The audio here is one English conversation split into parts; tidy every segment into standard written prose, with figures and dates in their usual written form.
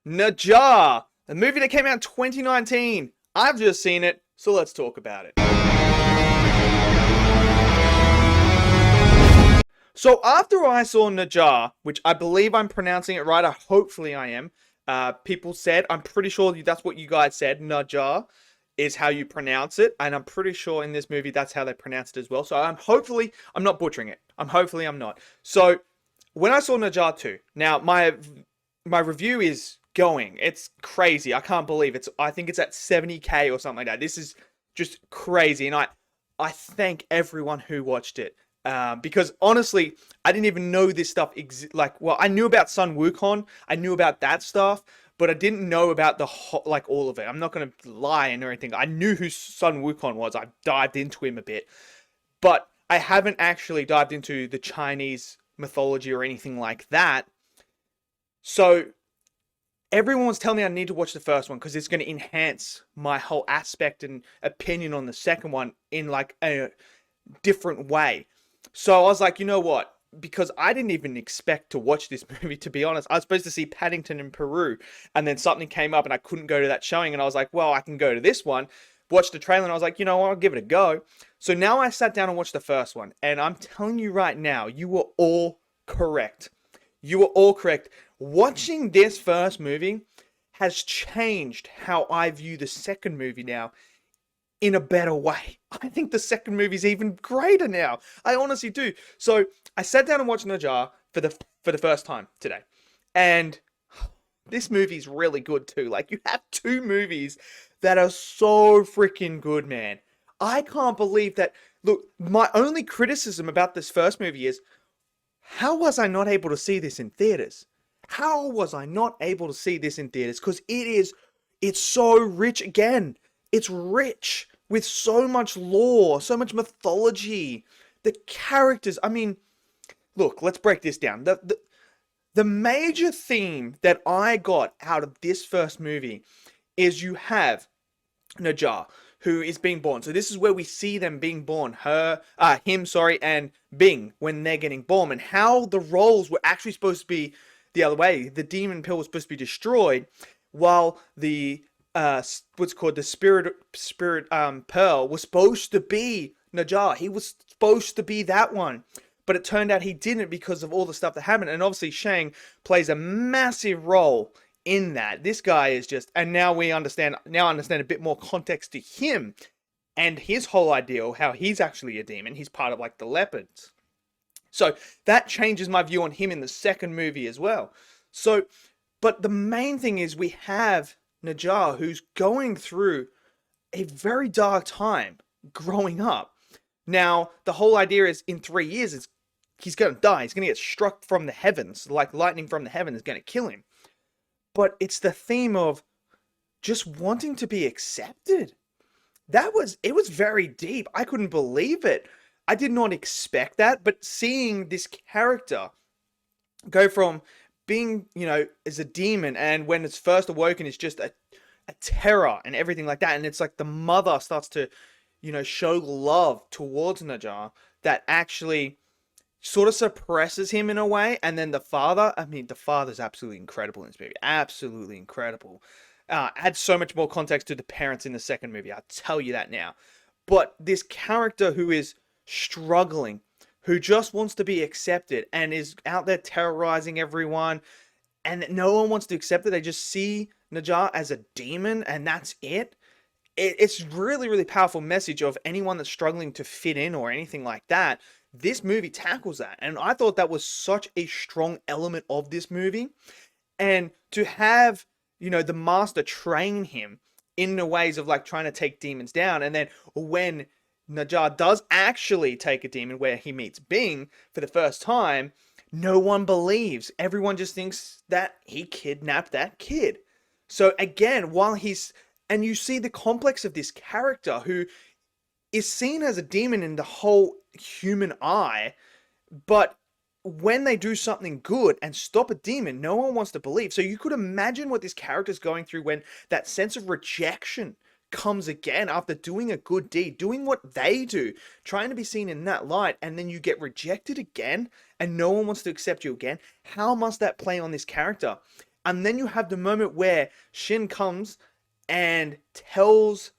Nezha, a movie that came out in 2019. I've just seen it, so let's talk about it. So after I saw Nezha, which I believe I'm pronouncing it right, hopefully I am. People said, I'm pretty sure that's what you guys said, Nezha is how you pronounce it, and I'm pretty sure in this movie that's how they pronounce it as well. So I'm not butchering it. Hopefully I'm not. So when I saw Nezha 2, now my review is going. It's crazy. I can't believe I think it's at 70K or something like that. This is just crazy, and I thank everyone who watched it. Because honestly, I didn't even know this stuff I knew about Sun Wukong, I knew about that stuff, but I didn't know about all of it. I'm not gonna lie or anything. I knew who Sun Wukong was. I dived into him a bit, but I haven't actually dived into the Chinese mythology or anything like that. So everyone was telling me I need to watch the first one because it's going to enhance my whole aspect and opinion on the second one in like a different way. So I was like, you know what? Because I didn't even expect to watch this movie, to be honest. I was supposed to see Paddington in Peru, and then something came up and I couldn't go to that showing, and I was like, well, I can go to this one. Watched the trailer, and I was like, you know what? I'll give it a go. So now I sat down and watched the first one, and I'm telling you right now, you were all correct. You were all correct. Watching this first movie has changed how I view the second movie now in a better way. I think the second movie is even greater now. I honestly do. So I sat down and watched Nezha for the first time today. And this movie's really good too. Like, you have two movies that are so freaking good, man. I can't believe that. Look, my only criticism about this first movie is, how was I not able to see this in theaters? How was I not able to see this in theaters? Because it's so rich again. It's rich with so much lore, so much mythology. The characters, I mean, look, let's break this down. The major theme that I got out of this first movie is you have Nezha, who is being born. So this is where we see them being born. And Bing, when they're getting born, and how the roles were actually supposed to be the other way. The demon pill was supposed to be destroyed, while the what's called the spirit pearl was supposed to be Nezha. He was supposed to be that one, but it turned out he didn't because of all the stuff that happened. And obviously Shang plays a massive role in that. This guy is just, and now I understand a bit more context to him and his whole idea, how he's actually a demon. He's part of like the leopards. So that changes my view on him in the second movie as well. So, but the main thing is we have Nezha, who's going through a very dark time growing up. Now, the whole idea is in 3 years, he's going to die. He's going to get struck from the heavens, like lightning from the heavens is going to kill him. But it's the theme of just wanting to be accepted. It was very deep. I couldn't believe it. I did not expect that, but seeing this character go from being, as a demon, and when it's first awoken, it's just a terror and everything like that. And it's like the mother starts to, show love towards Nezha that actually sort of suppresses him in a way. And then the father's absolutely incredible in this movie. Absolutely incredible. Adds so much more context to the parents in the second movie. I'll tell you that now. But this character who is struggling, who just wants to be accepted and is out there terrorizing everyone, and no one wants to accept it. They just see Nezha as a demon, and that's it. It's really, really powerful message of anyone that's struggling to fit in or anything like that. This movie tackles that, and I thought that was such a strong element of this movie. And to have, the master train him in the ways of like trying to take demons down, and then when Nezha does actually take a demon, where he meets Bing for the first time, no one believes. Everyone just thinks that he kidnapped that kid. So again, and you see the complex of this character who is seen as a demon in the whole human eye, but when they do something good and stop a demon, no one wants to believe. So you could imagine what this character's going through when that sense of rejection comes again after doing a good deed, doing what they do, trying to be seen in that light, and then you get rejected again and no one wants to accept you again. How must that play on this character? And then you have the moment where Shin comes and tells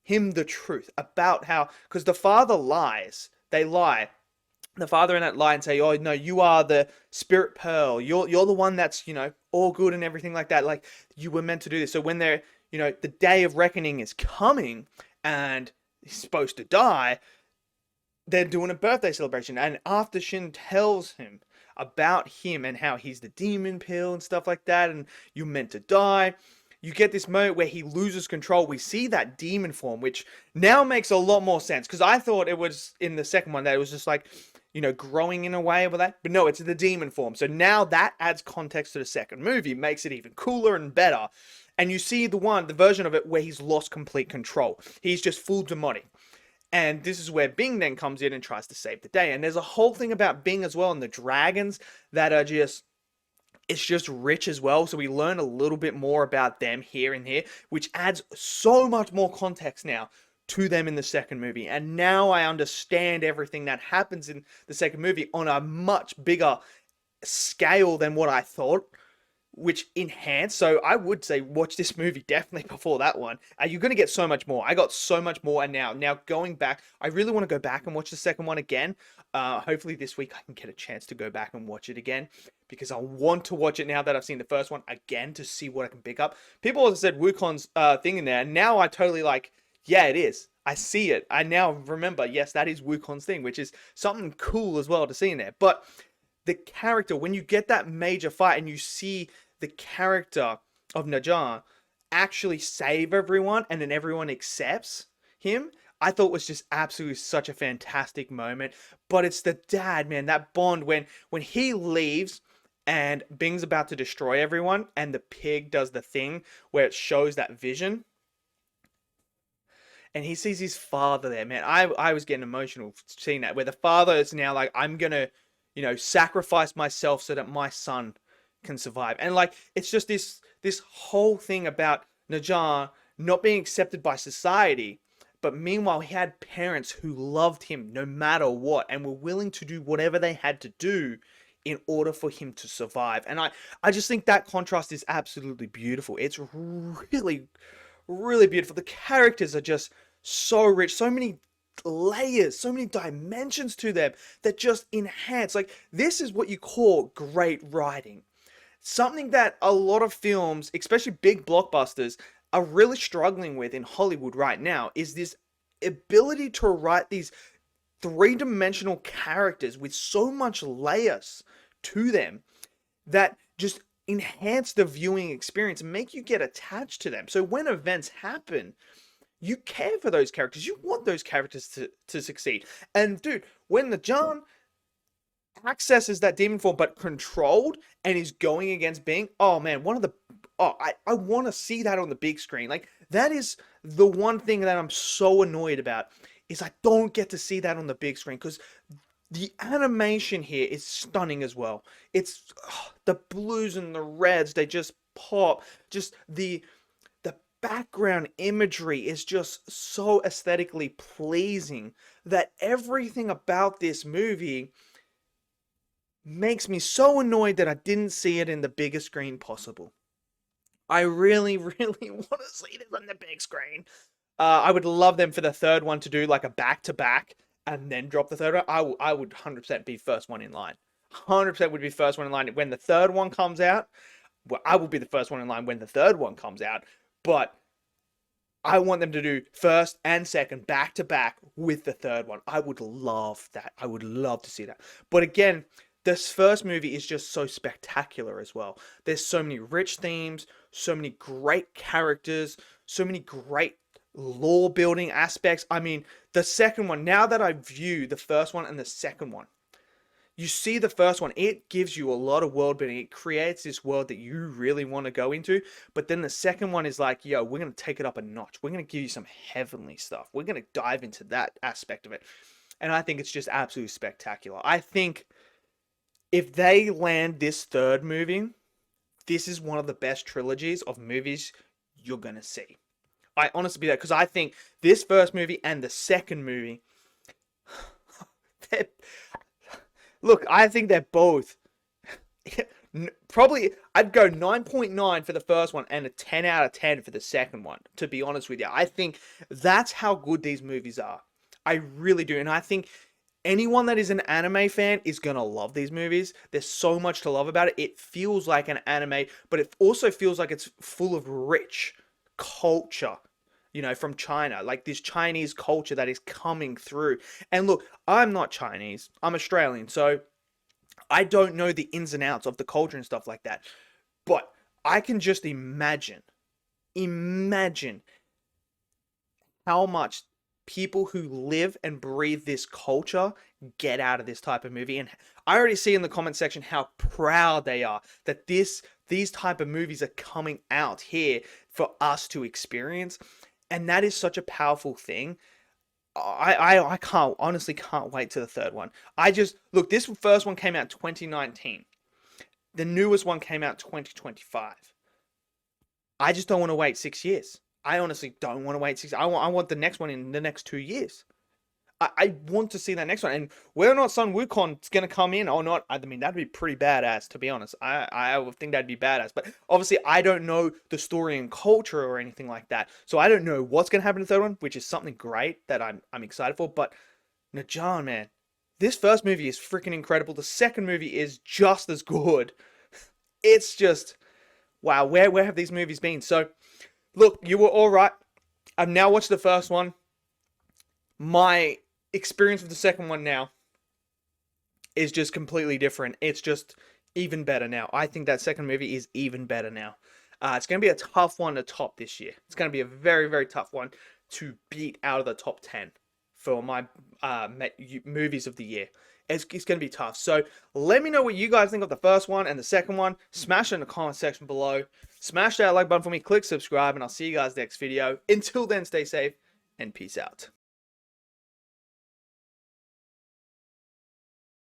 him the truth about how, because the father lies, they lie. The father and that lie and say, "Oh no, you are the spirit pearl. You're the one that's all good and everything like that. Like you were meant to do this." So when they're the day of reckoning is coming and he's supposed to die, they're doing a birthday celebration. And after Shin tells him about him and how he's the demon pill and stuff like that, and you're meant to die, you get this moment where he loses control. We see that demon form, which now makes a lot more sense. Because I thought it was in the second one that it was just like, growing in a way with that. But no, it's the demon form. So now that adds context to the second movie, makes it even cooler and better. And you see the version of it where he's lost complete control. He's just full demonic. And this is where Bing then comes in and tries to save the day. And there's a whole thing about Bing as well and the dragons that are just, it's just rich as well. So we learn a little bit more about them here and here, which adds so much more context now to them in the second movie. And now I understand everything that happens in the second movie on a much bigger scale than what I thought, which enhanced. So I would say watch this movie definitely before that one. You're going to get so much more. I got so much more. And now going back, I really want to go back and watch the second one again. Hopefully this week I can get a chance to go back and watch it again, because I want to watch it now that I've seen the first one again to see what I can pick up. People also said Wukon's thing in there, and now I totally yeah, it is. I see it. I now remember, yes, that is Wukon's thing, which is something cool as well to see in there. But the character, when you get that major fight and you see the character of Nezha actually save everyone and then everyone accepts him, I thought was just absolutely such a fantastic moment. But it's the dad, man, that bond when he leaves and Bing's about to destroy everyone and the pig does the thing where it shows that vision. And he sees his father there, man. I was getting emotional seeing that, where the father is now like, I'm going to, sacrifice myself so that my son can survive. And it's just this whole thing about Nezha not being accepted by society. But meanwhile, he had parents who loved him no matter what and were willing to do whatever they had to do in order for him to survive. And I just think that contrast is absolutely beautiful. It's really, really beautiful. The characters are just so rich, so many layers, so many dimensions to them that just enhance. This is what you call great writing. Something that a lot of films, especially big blockbusters, are really struggling with in Hollywood right now, is this ability to write these three-dimensional characters with so much layers to them that just enhance the viewing experience and make you get attached to them. So when events happen, you care for those characters. You want those characters to succeed. And dude, when the John accesses that demon form but controlled and is going against Bing, oh man, I want to see that on the big screen. That is the one thing that I'm so annoyed about, is I don't get to see that on the big screen, because the animation here is stunning as well. It's the blues and the reds, they just pop. Just the background imagery is just so aesthetically pleasing that everything about this movie makes me so annoyed that I didn't see it in the biggest screen possible. I really, really want to see this on the big screen. I would love them for the third one to do like a back-to-back and then drop the third one. I would 100% be first one in line. 100% would be first one in line when the third one comes out. Well, I will be the first one in line when the third one comes out. But I want them to do first and second back-to-back with the third one. I would love that. I would love to see that. But again, this first movie is just so spectacular as well. There's so many rich themes, so many great characters, so many great lore building aspects. I mean, the second one, now that I view the first one and the second one, you see the first one, it gives you a lot of world building. It creates this world that you really want to go into. But then the second one is like, yo, we're going to take it up a notch. We're going to give you some heavenly stuff. We're going to dive into that aspect of it. And I think it's just absolutely spectacular. I think if they land this third movie, this is one of the best trilogies of movies you're going to see. I honestly believe that, because I think this first movie and the second movie, look, I think they're both Probably, I'd go 9.9 for the first one and a 10 out of 10 for the second one, to be honest with you. I think that's how good these movies are. I really do. And I think anyone that is an anime fan is gonna love these movies. There's so much to love about it. It feels like an anime, but it also feels like it's full of rich culture, from China, like this Chinese culture that is coming through. And look, I'm not Chinese, I'm Australian, so I don't know the ins and outs of the culture and stuff like that. But I can just imagine how much people who live and breathe this culture get out of this type of movie. And I already see in the comment section how proud they are that these type of movies are coming out here for us to experience. And that is such a powerful thing. I can't honestly can't wait to the third one. I just look, this first one came out 2019. The newest one came out 2025. I just don't want to wait 6 years. I honestly don't want to wait 6. I want the next one in the next 2 years. I want to see that next one. And whether or not Sun Wukong's going to come in or not, I mean, that'd be pretty badass, to be honest. I would think that'd be badass. But obviously, I don't know the story and culture or anything like that. So I don't know what's going to happen in the third one, which is something great that I'm excited for. But Nezha, man, this first movie is freaking incredible. The second movie is just as good. It's just, wow, where have these movies been? So, look, you were all right. I've now watched the first one. My experience with the second one now is just completely different. It's just even better now. I think that second movie is even better now. It's going to be a tough one to top this year. It's going to be a very, very tough one to beat out of the top 10 for my movies of the year. It's going to be tough. So let me know what you guys think of the first one and the second one. Smash it in the comment section below. Smash that like button for me. Click subscribe. And I'll see you guys next video. Until then, stay safe and peace out.